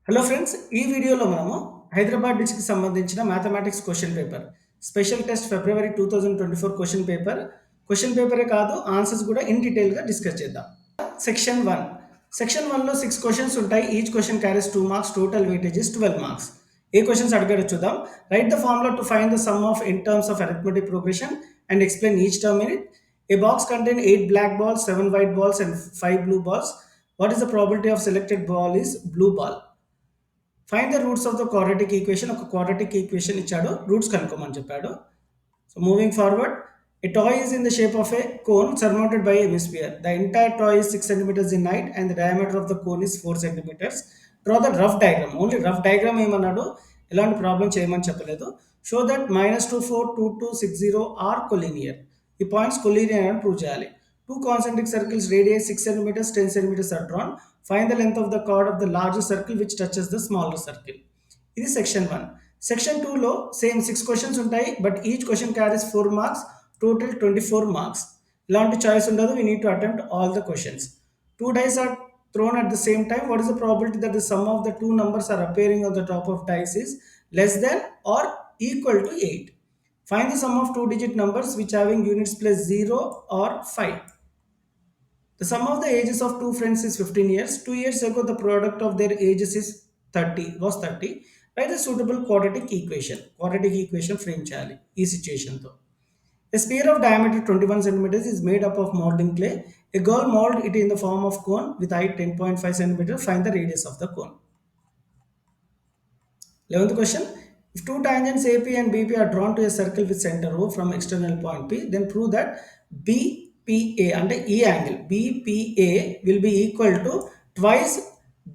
Hello friends, ఈ వీడియోలో మనము హైదరాబాద్ డిస్ట్రిక్ట్కి సంబంధించిన mathematics question paper special test February 2024 question పేపరే కాదు ఆన్సర్స్ కూడా ఇన్ డీటెయిల్గా డిస్కస్ చేద్దాం. సెక్షన్ 1లో 6 క్వశ్చన్స్ ఉంటాయి. Each question carries 2 marks. Total weightage is 12 marks. ఏ క్వశ్చన్స్ అడిగారో చూద్దాం. Write the formula to find the sum of n terms of arithmetic progression and explain each term in it. A box contains 8 black balls, 7 white balls, and 5 blue balls. What is the probability of selected ball is blue ball? Find the roots of the quadratic equation. ఒక quadratic equation ఇచ్చాడు, roots కనుక్కోమని చెప్పాడు. So moving forward, a toy is in the shape of a cone surmounted by a hemisphere. The entire toy is 6 centimeters in height and the diameter of the cone is 4 centimeters. Draw the rough diagram. Only rough diagram ఏమన్నాడు, ఎలాంటి problem చేయమని చెప్పలేదు. Show that -2, 4, 2, 2, 6, 0 are collinear. ఈ points collinear అని prove చేయాలి. Two concentric circles radius 6 centimeters, 10 centimeters are drawn. Find the length of the chord of the larger circle which touches the smaller circle. ఇది section 1. Section 2లో same 6 questions ఉంటాయి, but each question carries 4 marks. Total 24 marks. ఇలాంటి choice ఉండదు. We need to attempt all the questions. 2 dice are thrown at the same time. What is the probability that the sum of the two numbers are appearing on the top of dice is less than or equal to 8? Find the sum of two-digit numbers which having units place 0 or 5. The sum of the ages of two friends is 15 years. 2 years ago, the product of their ages is 30. Write a suitable quadratic equation. Quadratic equation frame chali. Ee situation tho. A sphere of diameter 21 centimeters is made up of molding clay. A girl molded it in the form of cone with height 10.5 centimeters. Find the radius of the cone. 11th question. If two tangents AP and BP are drawn to a circle with center O from external point P, then prove that BPA and E angle BPA will be equal to twice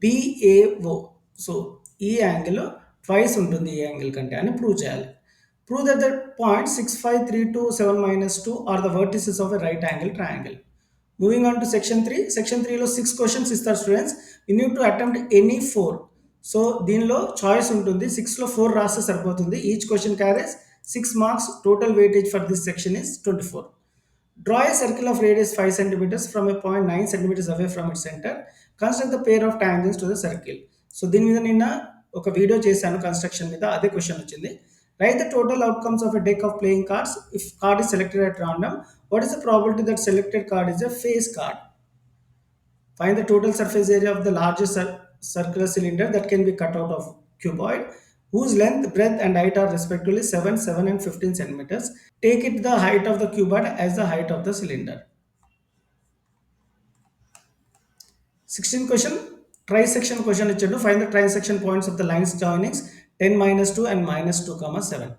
BAO. So E angle twice ఉంటుంది ఈ angle కంటే అని prove చేయాలి. Prove that the points 6, 5, 3, 2, 7, -2 are the vertices of a right angle triangle. Moving on to section 3. Section 3లో 6 questions ఇస్తారు students. You need to attempt any 4. So దీనిలో choice ఉంటుంది. 6లో 4 రాస్తే సరిపోతుంది. Each question carries 6 marks. Total weightage for this section is 24. Draw a circle of radius 5 centimeters from a point 9 centimeters away from its center. Construct the pair of tangents to the circle. So దీని మీద నిన్న ఒక video చేశాను construction మీద, అదే question వచ్చింది. Write the total outcomes of a deck of playing cards. If card is selected at random, what is the probability that selected card is a face card? Find the total surface area of the largest circular cylinder that can be cut out of cuboid, whose length, breadth, and height are respectively 7, 7, and 15 centimeters. Take it the height of the cuboid as the height of the cylinder. 16th question, trisection question ఇచ్చాడు. Find the trisection points of the lines joinings 10, -2 and -2, 7.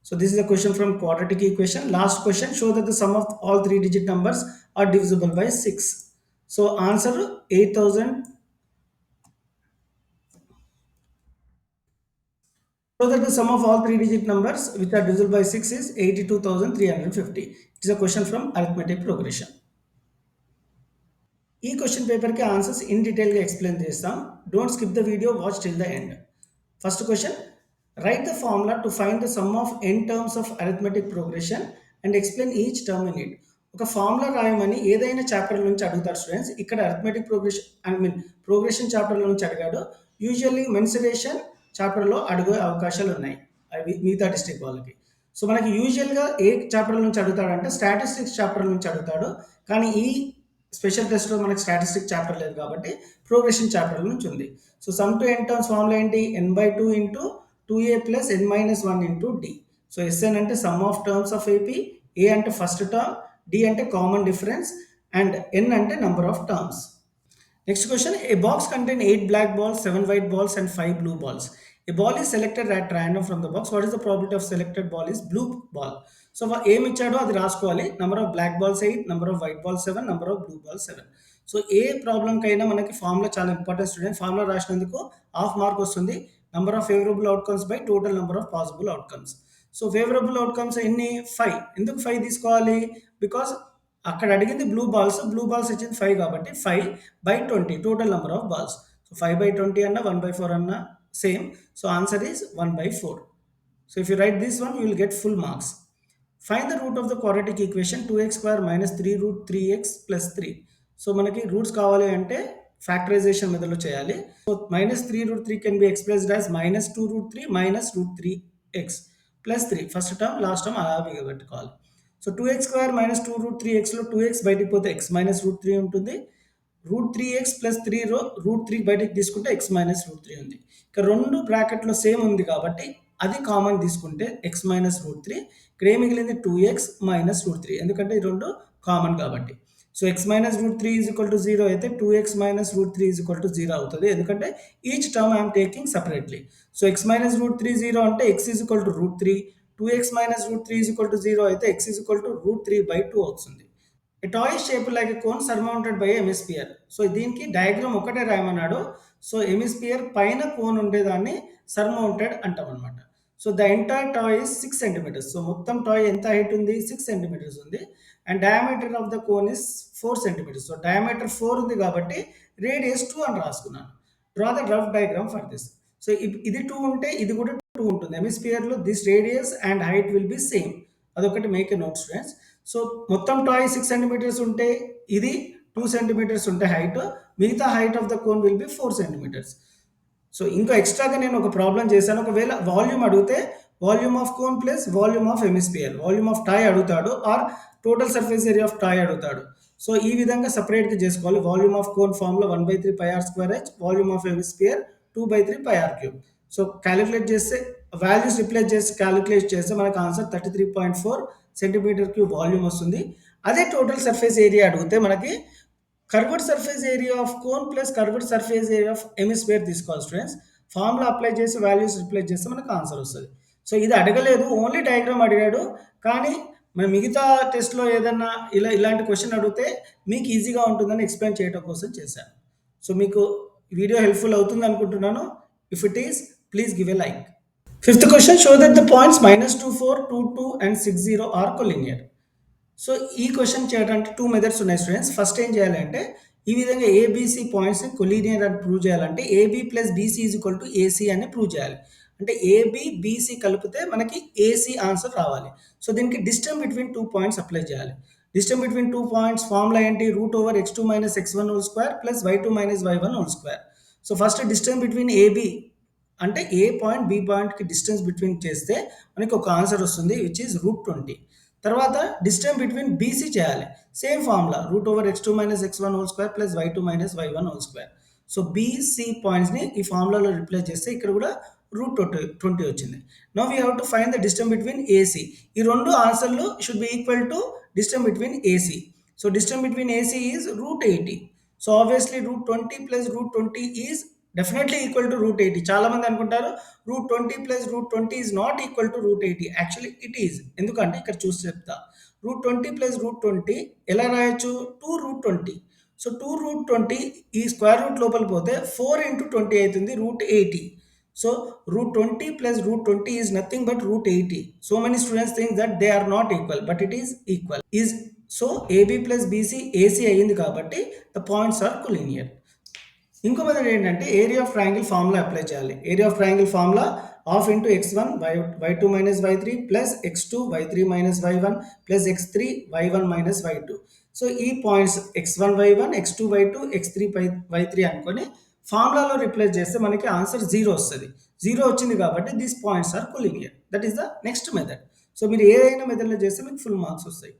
So this is a question from quadratic equation. Last question, show that the sum of all 3-digit numbers are divisible by 6. So answer 8000. So that the sum of all 3-digit numbers which are divisible by 6 is 82,350. It is a question from arithmetic progression. ఈ question పేపర్కి answers in డీటెయిల్గా explain చేస్తాం. Don't skip the video, watch till the end. First question, right the formula to find the sum of n terms of arithmetic progression and explain each term in it. ఒక formula రాయమని ఏదైనా chapter నుంచి అడుగుతారు students. ఇక్కడ arithmetic progression చాప్టర్లో నుంచి అడిగాడు. Usually mensuration చాప్టర్లో అడిగే అవకాశాలు ఉన్నాయి అవి మిగతా డిస్ట్రిక్ట్ వాళ్ళకి. సో మనకి యూజువల్గా ఏ చాప్టర్ నుంచి అడుగుతాడంటే స్టాటిస్టిక్స్ చాప్టర్ నుంచి అడుగుతాడు. కానీ ఈ స్పెషల్ టెస్ట్లో మనకి స్టాటిస్టిక్ చాప్టర్ లేదు కాబట్టి ప్రోగ్రెషన్ చాప్టర్ నుంచి ఉంది. So sum to n terms formula ఏంటి? n/2 into 2a plus n-1 into d. So S n అంటే sum of terms of AP, a అంటే ఫస్ట్ టర్మ్, డి అంటే కామన్ డిఫరెన్స్, అండ్ ఎన్ అంటే number of terms. Next question, a box contains 8 black balls, 7 white balls, and 5 blue balls. A ball is selected at random from the box. What is the probability of selected ball is blue ball? So ఏమి ఇచ్చాడో అది రాసుకోవాలి. Number of black balls 8, number of white balls 7, number of blue balls 7. So ఏ ప్రాబ్లంకైనా మనకి formula చాలా important student. Formula రాసినందుకు half mark వస్తుంది. Number of favourable outcomes by total number of possible outcomes. So favourable outcomes ఎన్ని? 5. ఎందుకు 5 తీసుకోవాలి? Because అక్కడ అడిగింది బ్లూ బాల్స్ ఇచ్చింది 5 కాబట్టి 5/20 total number of balls. So 5/20 అన్న 1/4 అన్న same. So answer is 1/4. So if you right this one you will get full marks. Find the root of the quadratic equation 2x² - 3 √3x + 3. So మనకి roots కావాలి అంటే factorisation మెథడ్లో చేయాలి. So minus three root three can be expressed as minus two root three minus root three x plus three. First term last term అలా పెట్టుకోవాలి. So two x square minus two root three ఎక్స్లో two x బయటికి పోతే x minus root three ఉంటుంది. Root three x plus three root three బయటికి తీసుకుంటే X minus root three ఉంది. ఇక రెండు బ్రాకెట్లో సేమ్ ఉంది కాబట్టి అది కామన్ తీసుకుంటే ఎక్స్ మైనస్ రూట్ త్రీ. ఇక్కడ ఏం మిగిలింది two x minus root three, ఎందుకంటే ఈ రెండు కామన్ కాబట్టి. So x minus root three is equal to zero అయితే two x minus root three is equal to zero అవుతుంది, ఎందుకంటే each term I'm taking separately. So x minus root three zero అంటే x is equal to root three, two x minus root three is equal to zero అయితే x is equal to root three by two అవుతుంది. A toy is shaped like a cone surmounted by a hemisphere. So దీనికి diagram ఒకటే రాయమన్నాడు. So hemisphere పైన cone ఉండేదాన్ని surmounted అంటాం అనమాట. So the entire toy is 6 centimetres. So మొత్తం toy ఎంత హైట్ ఉంది, 6 సెంటీమీటర్స్ ఉంది. And diameter of the cone is 4 centimetres. So diameter 4 ఉంది కాబట్టి రేడియస్ 2 అని రాసుకున్నాను. Draw the rough diagram for this. So ఇది 2 ఉంటే ఇది కూడా 2 ఉంటుంది. హెమిస్పియర్లో this radius and height will be same. అదొకటి make a note students. So మొత్తం టాయ్ 6 సెంటీమీటర్స్ ఉంటే ఇది 2 సెంటీమీటర్స్ ఉంటే హైట్, మిగతా height of the cone will be 4 centimetres. So ఇంకా ఎక్స్ట్రాగా నేను ఒక ప్రాబ్లం చేశాను. ఒకవేళ వాల్యూమ్ అడిగితే volume of cone plus volume of hemisphere, volume of toy అడుగుతాడు or total surface area of toy అడుగుతాడు. సో ఈ విధంగా సపరేట్గా చేసుకోవాలి. Volume of cone formula 1/3 pi r square h, volume of hemisphere 2/3 pi r cube. So calculate చేస్తే values replace చేసి calculate చేస్తే మనకు ఆన్సర్ 33.4 సెంటీమీటర్ క్యూబ్ వాల్యూమ్ వస్తుంది. అదే టోటల్ సర్ఫేస్ ఏరియా అడిగితే మనకి curved surface area of cone plus curved surface area of hemisphere తీసుకోవాలి students. Formula apply చేసి వాల్యూస్ రిప్లేస్ చేస్తే మనకు ఆన్సర్ వస్తుంది. సో ఇది అడగలేదు, ఓన్లీ డయాగ్రామ్ అడిగాడు. కానీ మన మిగతా టెస్ట్లో ఏదన్నా ఇలాంటి క్వశ్చన్ అడిగితే మీకు ఈజీగా ఉంటుందని ఎక్స్ప్లెయిన్ చేయడం కోసం చేశాను. సో మీకు వీడియో హెల్ప్ఫుల్ అవుతుంది అనుకుంటున్నాను. If it is, please give a like. Fifth question, show that the points minus 2, 4, 2, 2 and 6, 0 are collinear. So ఈ క్వశ్చన్ చేయడానికి 2 మెథడ్స్ ఉన్నాయి స్టూడెంట్స్. ఫస్ట్ ఏం చేయాలంటే ఈ విధంగా ఏబిసి పాయింట్స్ని కొలీనియర్ అని ప్రూవ్ చేయాలంటే AB plus BC is equal to AC అని ప్రూవ్ చేయాలి. అంటే ఏబి బీసీ కలిపితే మనకి ఏసీ ఆన్సర్ రావాలి. సో దీనికి డిస్టెన్స్ బిట్వీన్ 2 పాయింట్స్ అప్లై చేయాలి. డిస్టెన్స్ బిట్వీన్ 2 పాయింట్స్ ఫార్ములా ఏంటి, root over x2 minus x1 whole square plus y2 minus y1 whole square. So first distance between AB అంటే A point B పాయింట్కి distance between చేస్తే మనకి ఒక answer వస్తుంది which is √20. తర్వాత distance between BC చేయాలి. Same formula root over x2 minus x1 whole square plus y2 minus y1 whole square. So BC పాయింట్స్ని ఈ ఫార్ములాలో రిప్లేస్ చేస్తే ఇక్కడ కూడా √20 వచ్చింది. Now we have to find the distance between AC. ఈ రెండు ఆన్సర్లు should be equal to distance between AC. So distance between AC is √80. So obviously √20 plus √20 is definitely equal to √80. చాలా మంది అనుకుంటారు √20 plus √20 is not equal to √80. Actually it is. ఎందుకంటే ఇక్కడ చూసి చెప్తా. √20 ప్లస్ √20 ఎలా రాయొచ్చు, 2√20. సో 2√20 ఈ స్క్వేర్ రూట్ లోపల పోతే 4 × 20 అవుతుంది, √80. So √20 plus √20 is nothing but √80. So many students think that they are not equal, but it is equal. Is so AB plus BC AC అయ్యింది కాబట్టి ద పాయింట్స్ ఆర్ కొలీనియర్. ఇంకో method ఏంటంటే area of triangle formula apply చేయాలి. Area of triangle formula half into x1 y2 minus y3 plus x2 y3 minus y1 plus x3 y1 minus y2. So ఈ points x1 y1 x2 y2 x3 y3 అనుకొని ఫార్ములాలో replace చేస్తే మనకి answer 0 వస్తుంది. 0 వచ్చింది కాబట్టి these points are collinear. That is the next method. So మీరు ఏదైనా మెథడ్లో చేస్తే మీకు ఫుల్ మార్క్స్ వస్తాయి.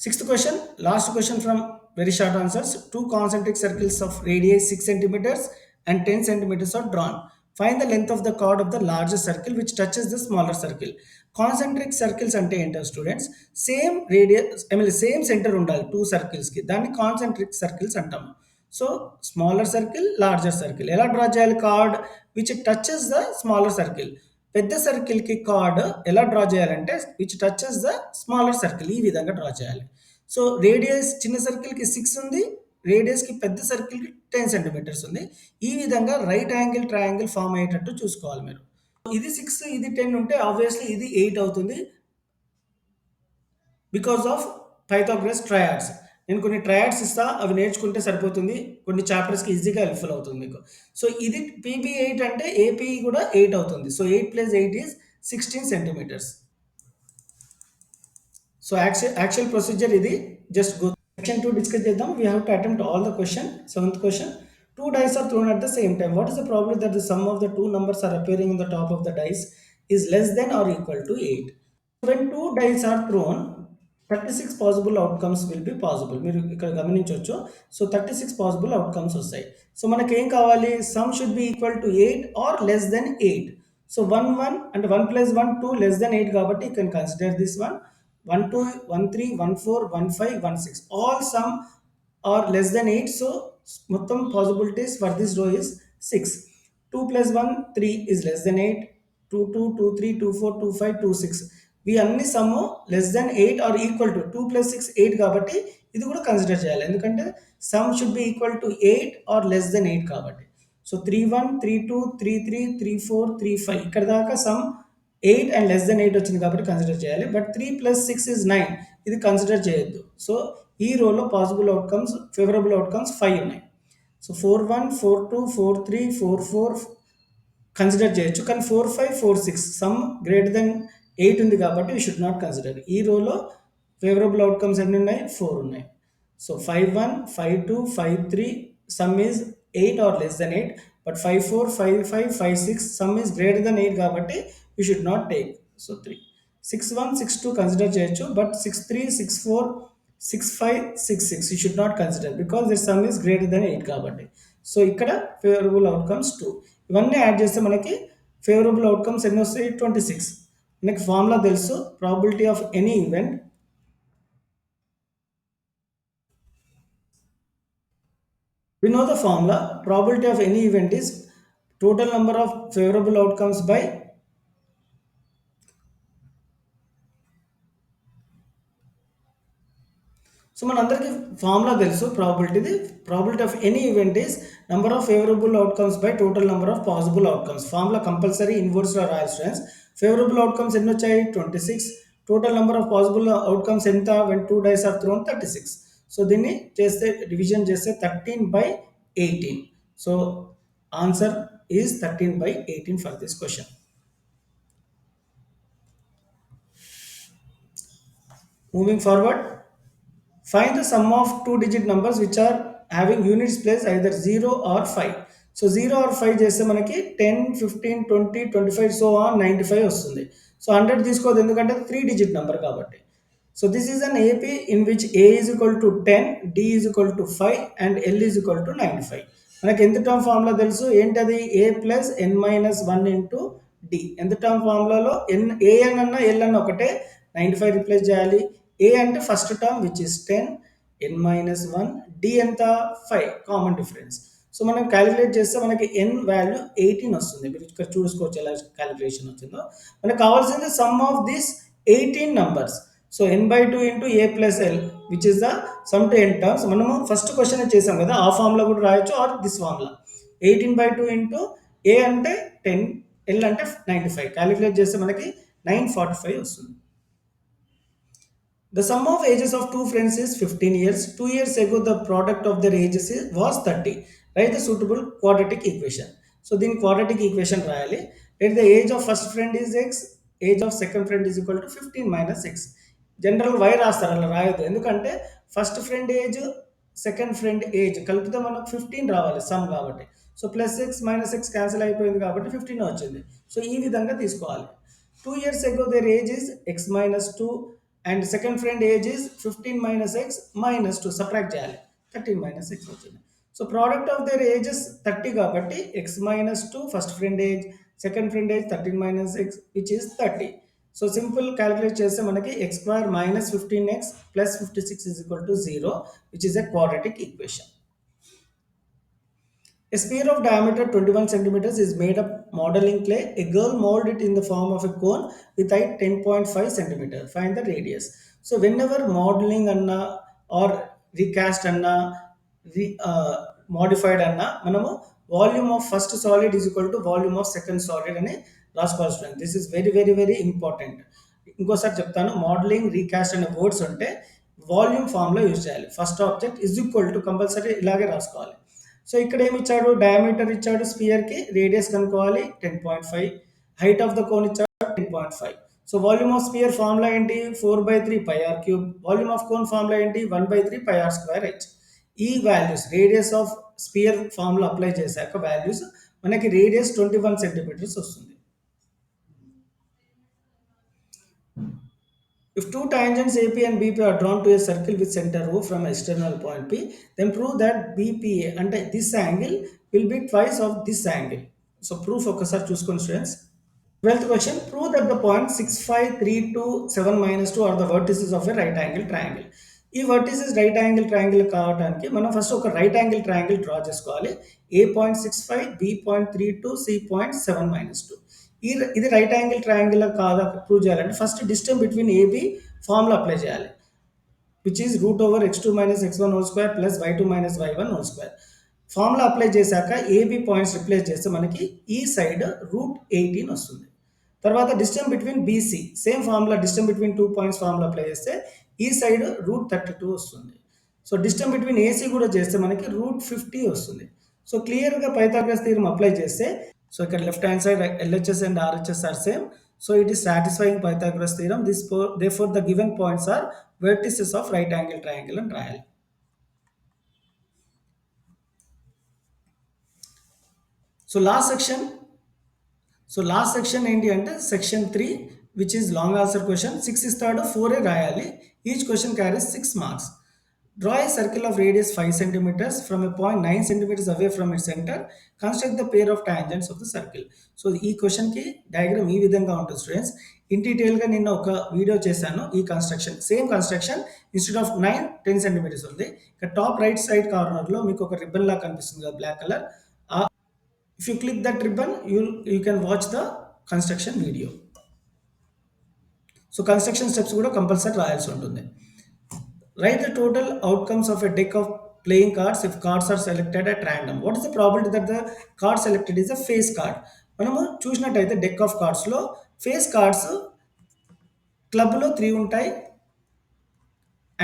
Sixth question, last question from very short answers. Two concentric circles of radius 6 centimeters and 10 centimeters are drawn. Find the length of the chord of the larger circle which touches the smaller circle. Concentric circles అంటే ఏంటో students, same radius same centre ఉండాలి 2 సర్కిల్స్కి, దాన్ని concentric circles అంటాము. So smaller circle, larger circle ఎలా draw చేయాలి, card which touches the smaller circle. పెద్ద సర్కిల్కి card ఎలా draw చేయాలంటే which touches the smaller circle, ఈ విధంగా డ్రా చేయాలి. సో రేడియస్ చిన్న సర్కిల్కి 6 ఉంది, రేడియస్కి పెద్ద సర్కిల్కి 10 సెంటీమీటర్స్ ఉంది. ఈ విధంగా రైట్ యాంగిల్ ట్రయాంగిల్ ఫామ్ అయ్యేటట్టు చూసుకోవాలి మీరు. ఇది 6 ఇది 10 ఉంటే ఆబ్వియస్లీ ఇది 8 అవుతుంది బికాస్ ఆఫ్ పైథాగరస్ ట్రయాడ్స్. నేను కొన్ని ట్రయాడ్స్ ఇస్తా, అవి నేర్చుకుంటే సరిపోతుంది, కొన్ని చాప్టర్స్కి ఈజీగా హెల్ప్ఫుల్ అవుతుంది మీకు. సో ఇది PB8 అంటే AP కూడా 8 అవుతుంది. So 8 + 8 is 16 centimetres. So actual procedure ఇది. జస్ట్ గో సెక్షన్ 2 డిస్కస్ చేద్దాం. We have to attempt all the question. 7th question, Two dice are thrown at the same time. What is the probability that the sum of the two numbers are appearing in the top of the dice is less than or equal to 8? When two dice are thrown, 36 possible outcomes will be possible. మీరు ఇక్కడ గమనించవచ్చు. So 36 possible outcomes వస్తాయి. So మనకేం కావాలి? Sum should be equal to 8 or less than 8. So 1 1 అంటే 1 plus 1 2 less than 8 కాబట్టి you can consider this one. 1 2 1 3 1 4 1 5 1 6 all sum or less than 8. So మొత్తం possibilities for this row is 6. 2 plus 1 3 is less than 8. 2 2 2 3 2 4 2 5 2 6. We అన్ని sum less than 8 or equal to 2 plus 6 8 కాబట్టి ఇది కూడా consider చేయాలి. ఎందుకంటే sum should be equal to 8 or less than 8 కాబట్టి. So 3 1 3 2 3 3 3 4 3 5 ఇక్కడ దాకా సమ్ 8 అండ్ లెస్ దెన్ 8 వచ్చింది కాబట్టి కన్సిడర్ చేయాలి. బట్ 3 ప్లస్ 6 ఇస్ 9, ఇది కన్సిడర్ చేయొద్దు. సో ఈ రోలో పాసిబుల్ అవుట్కమ్స్ ఫేవరబుల్ అవుట్కమ్స్ 5 ఉన్నాయి. సో 4 1 4 2 4 3 4 4 కన్సిడర్ చేయొచ్చు. కానీ 4 5 4 6 సమ్ గ్రేటర్ దెన్ 8 ఉంది కాబట్టి వీ షుడ్ నాట్ కన్సిడర్. ఈ రోలో ఫేవరబుల్ అవుట్కమ్స్ ఎన్ని ఉన్నాయి? 4 ఉన్నాయి. So 5 1 5 2 5 3 sum is 8 or less than 8. But 5 4 5 5 5 6 sum is greater than 8 కాబట్టి you should not take. So 3 6 1 6 2 consider చేయొచ్చు. But 6 3 6 4 6 5 6 6 you should not consider because this sum is greater than 8 కాబట్టి. So ఇక్కడ favourable outcomes 2. ఇవన్నీ add చేస్తే మనకి favourable outcomes ఎన్ని వస్తాయి? 26. మనకి ఫార్ములా తెలుసు. Probability of any event we know the formula. Probability of any event is total number of favorable outcomes by so మనందరికీ ఫార్ములా తెలుసు ప్రాబిలిటీది. Probability of any event is number of favourable outcomes by total number of possible outcomes. Formula compulsory ఇన్వర్స్లో రాయాలి students. Favourable outcomes ఎన్ని వచ్చాయి? 26. Total number of possible outcomes ఎంత? When two dice are thrown 36. So దీన్ని చేస్తే division చేస్తే 13/18. So answer is 13/18 for this question. Moving forward, find the sum of two-digit numbers which are having units place either 0 or 5. So 0 or 5 చేస్తే మనకి 10 15 20 25 so on 95 వస్తుంది. So 100 తీసుకోదు ఎందుకంటే 3 digit number కాబట్టి. So this is an AP in which A is equal to 10, D is equal to 5 and L is equal to 95. మనకి ఎంత term formula తెలుసు? ఏంటది? A plus N minus 1 into D. ఎంత term ఫార్ములాలో A అన్న L అన్న ఒకటే, 95 replace చేయాలి. ఏ అంటే first term which is 10, n minus 1, D ఎంత? 5 కామన్ డిఫరెన్స్. సో మనం క్యాలిక్యులేట్ చేస్తే మనకి n వాల్యూ 18 వస్తుంది. మీరు ఇక్కడ చూసుకోవచ్చు ఎలా క్యాలిక్యులేషన్ వచ్చిందో. మనకు కావాల్సింది some of this 18 numbers. So n/2 into A plus L which is the sum to n terms. మనము ఫస్ట్ క్వశ్చన్ చేసాం కదా, ఆ ఫార్ములా కూడా రాయొచ్చు ఆర్ దిస్ ఫార్ములా. 18/2 ఇంటూ ఏ అంటే 10, ఎల్ అంటే 95. క్యాలిక్యులేట్ చేస్తే మనకి 945 వస్తుంది. The sum of ages of two friends is 15 years. 2 years ago, the product of their ages was 30. Write the suitable quadratic equation. So, then quadratic equation రాయాలి. Let the age of first friend is x, age of second friend is equal to 15 minus x. General Y రాస్తారు, అలా రాయొద్దు. ఎందుకంటే first friend age second friend age కలిపితే మనకు 15 రావాలి sum కాబట్టి. So plus X minus X cancel అయిపోయింది కాబట్టి 15 వచ్చింది. సో ఈ విధంగా తీసుకోవాలి. 2 years ago their age is x minus 2 and second friend age is 15 minus x minus 2. Subtract చేయాలి. 13 minus x వచ్చింది. So product of their ages 30 కాబట్టి x minus 2 first friend age, second friend age 13 minus x which is 30. So simple calculate చేస్తే మనకి x square minus 15x plus 56 is equal to 0 which is a quadratic equation. A sphere of diameter 21 centimeters is made of modeling clay. A girl molded it in the form of a cone with height 10.5 centimeter. Find the radius. So whenever modeling anna or recast anna, modified anna, మనము volume of first solid is equal to volume of second solid అని రాసుకోవాలి student. This is very very very important. ఇంకోసారి చెప్తాను, modelling recast అనే words ఉంటే volume ఫామ్లో use చేయాలి. First object is equal to compulsory ఇలాగే రాసుకోవాలి. సో ఇక్కడ ఏమి ఇచ్చాడు? డయామీటర్ ఇచ్చాడు స్పియర్కి, రేడియస్ కనుక్కోవాలి 10.5, హైట్ ఆఫ్ ద కోన్ ఇచ్చాడు 10.5. So volume of sphere formula ఏంటి? 4/3 pi r cube. Volume of cone formula ఏంటి? 1/3 పై ఆర్ స్క్వేర్ హెచ్. ఈ values radius of sphere formula apply చేశాక వాల్యూస్ మనకి రేడియస్ 21 సెంటీమీటర్స్ వస్తుంది. If two tangents AP and BP are drawn to a circle with center O from external point P, then prove that BPA and this angle will be twice of this angle. So proof ఒకసారి చూసుకోండి students. 12th question, prove that the point 6, 5, 3, 2, 7, -2 are the vertices of a right angle triangle. ఈ vertices right angle triangle కావడానికి మనం first ఒక right angle triangle draw చేసుకోవాలి. A.65, B.32, C.7-2. ఇది right angle triangle కాదా prove చేయాలంటే first distance between AB formula apply చేయాలి, which is √(x2 - x1) whole square plus y2 - y1 whole square. Formula apply చేశాక AB points replace చేస్తే మనకి ఈ side √18 వస్తుంది. తర్వాత distance between BC same formula distance between 2 points formula apply చేస్తే ఈ side √32 వస్తుంది. సో డిస్టెన్స్ బిట్వీన్ AC కూడా చేస్తే మనకి √50 వస్తుంది. సో క్లియర్గా పైథాగరస్ థియరమ్ అప్లై చేస్తే, సో ఇక్కడ left hand side LHS and RHS are same. So it is satisfying Pythagoras theorem. Therefore the given points are vertices of right angle triangle అని రాయాలి. So last section ఏంటి అంటే section 3, which is long answer question. 6 ఇస్తాడు, 4 రాయాలి. Each question carries 6 marks. Draw a circle of radius 5 centimeters from a point 9 centimeters away from it centre. Construct the pair of tangents of the circle. So ఈ క్వశ్చన్కి diagram ఈ విధంగా ఉంటుంది students. In డీటెయిల్గా నిన్న ఒక వీడియో చేశాను. ఈ construction same construction instead of 9, 10 centimeters ఉంది. ఇక్కడ టాప్ రైట్ సైడ్ కార్నర్లో మీకు ఒక రిబ్బన్ లా కనిపిస్తుంది కదా, black colour. If you click that ribbon, you can watch the construction video. So construction steps కూడా కంపల్సరీ రాయాల్సి ఉంటుంది. Write the total outcomes of a deck of playing cards if cards are selected at random. What is the probability that the card selected is a face card? మనము చూసినట్టయితే deck of కార్డ్స్లో face cards క్లబ్లో 3 ఉంటాయి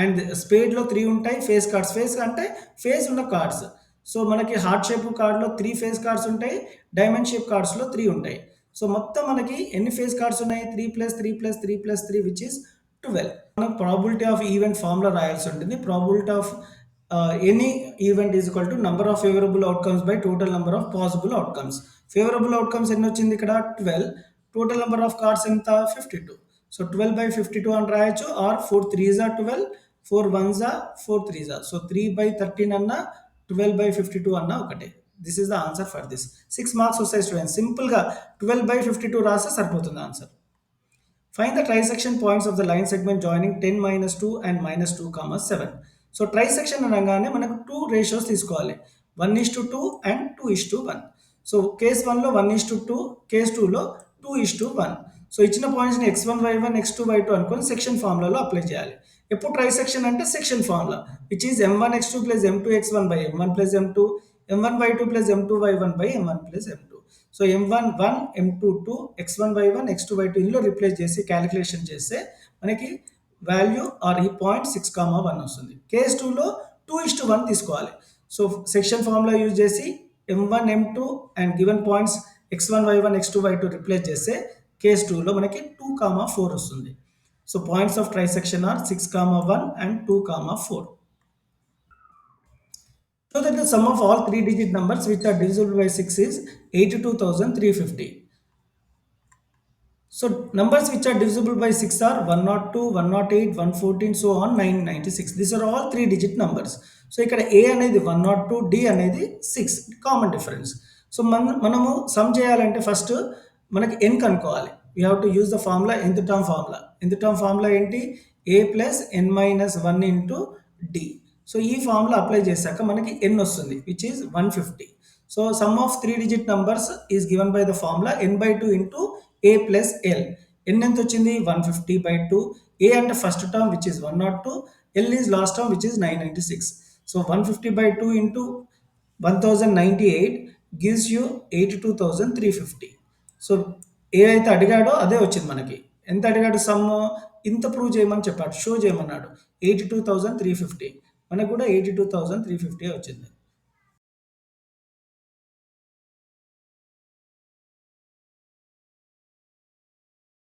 and స్పేడ్లో 3 ఉంటాయి. Face cards, face అంటే face ఉన్న cards. So మనకి heart shape కార్డ్లో 3 face cards ఉంటాయి, డైమండ్ షేప్ కార్డ్స్లో 3 ఉంటాయి. సో మొత్తం మనకి ఎన్ని ఫేస్ కార్డ్స్ ఉన్నాయి? 3 + 3 + 3 + 3 విచ్ ఈస్ 12. మనం ప్రాబిలిటీ ఆఫ్ ఈవెంట్ ఫార్ములా రాయాల్సి ఉంటుంది. Probability of any event is equal to number of favourable outcomes by total number of possible outcomes. Favourable outcomes ఎన్ని వచ్చింది ఇక్కడ? 12. టోటల్ నెంబర్ ఆఫ్ కార్డ్స్ ఎంత? 52. So 12/52 అని రాయొచ్చు. Or 4 3s are 12, 4 1s are 4 3s are. So 3/13 అన్నా 12/52 అన్న ఒకటే. This is the answer for this. 6 marks వస్తాయి స్టూడెంట్స్. సింపుల్గా 12/52 రాస్తే సరిపోతుంది answer. Find the trisection points of the line segment joining 10, -2 and -2, 7. So trisection అనగానే మనకు 2 రేషియోస్ తీసుకోవాలి, 1:2 అండ్ 2:1. సో కేస్ 1లో 1:2, కేస్ 2లో 2:1. సో ఇచ్చిన పాయింట్స్ని x1 y1 x2 y2 అనుకొని సెక్షన్ ఫార్ములాలో అప్లై చేయాలి. ఎప్పుడు ట్రైసెక్షన్ అంటే section formula, which is m1 x2 + m2 x1 / m1 + m2, m1 y2 + m2 y1 / m1 + m2. So m1 1, m2 2, x1 y1 x2 y2 ఇందులో replace చేసి calculation చేస్తే మనకి value are ఈ point 6,1 వస్తుంది. Case 2లో 2:1 తీసుకోవాలి. సో సెక్షన్ ఫార్ములా యూజ్ చేసి m1 m2 and given points x1 y1 x2 y2 replace చేస్తే కేస్ 2లో మనకి 2,4 వస్తుంది. So points of trisection are 6,1 and 2,4. So that the sum of all 3-digit numbers which are divisible by 6 is 82,350. So numbers which are divisible by 6 are 102, 108, 114, so on 996. These are all 3-digit numbers. So ఇక్కడ A అనేది 102, D అనేది 6, common difference. So మనము some చేయాలంటే first మనకి n కనుక్కోవాలి. We have to use the formula nth term formula. Nth term formula ఏంటి? A + n - 1 into D. So ఈ formula apply చేశాక మనకి n వస్తుంది, which is 150. So some of 3-digit numbers is given by the formula n/2 into A + L. n ఎంత వచ్చింది? 150/2. A అంటే first term which is 102, L is last term which is 996. So 150/2 into 1098 gives you 82,350. So ఏ అయితే అడిగాడో అదే వచ్చింది మనకి. ఎంత అడిగాడు? సమ్ ఇంత ప్రూవ్ చేయమని చెప్పాడు, షో చేయమన్నాడు. 82,350. మనకు కూడా 82,350 వచ్చింది.